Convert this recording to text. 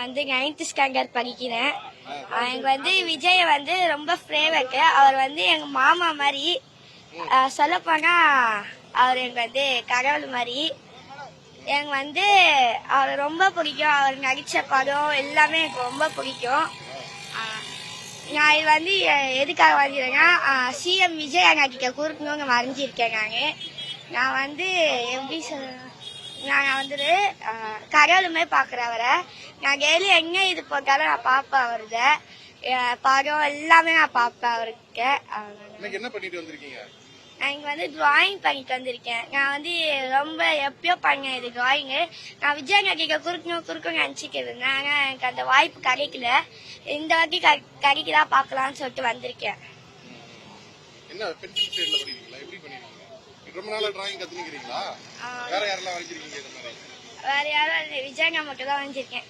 நான் வந்து 9th standard படிக்கிறேன். எனக்கு வந்து விஜய் வந்து ரொம்ப ஃபேவரட். அவர் வந்து எங்க மாமா மாதிரி. சொல்லப்போனா அவர் எனக்கு வந்து கடவுள் மாதிரி. எனக்கு வந்து அவர் ரொம்ப பிடிக்கும். அவர் நடிச்ச படம் எல்லாமே எனக்கு ரொம்ப பிடிக்கும். நான் இது வந்து எதுக்காக வரைஞ்சிருக்கேன்னா சிஎம் விஜய் நடிக்க குறுக்கணுங்க வரைஞ்சிருக்கேன். நான் வந்து எப்படி சொல்ல, நான் வந்துட்டு கடவுளுமே பார்க்குறவரை. நான் டெய்லி எங்கே இது போட்டாலும் நான் பார்ப்பேன். அவருத படம் எல்லாமே நான் பார்ப்பேன் அவருக்கு. என்ன பண்ணிட்டு வந்திருக்கீங்க? நான் இங்கே வந்து டிராயிங் பண்ணிட்டு வந்திருக்கேன். நான் வந்து ரொம்ப எப்பயோ பண்ணேன் இது டிராயிங்கு. நான் விஜய் நடிக்க குறுக்கணும் நினச்சிக்கிறது. நாங்கள் எனக்கு அந்த வாய்ப்பு கிடைக்கல. இந்த வாட்டி கிடைக்குதா பார்க்கலான்னு சொல்லிட்டு வந்திருக்கேன். என்ன பென்சில் ஷேட்ல பண்ணிருக்கீங்களா? எப்படி பண்ணிருக்கீங்க? ரொம்ப நாளா டிராயிங் கத்துக்கிறீங்களா? வேற யாரெல்லாம் வரைஞ்சிருக்கீங்க? இந்த மாதிரி வேற யாரும் விஜய் நான் மட்டும் தான் வரைஞ்சிருக்கேன்.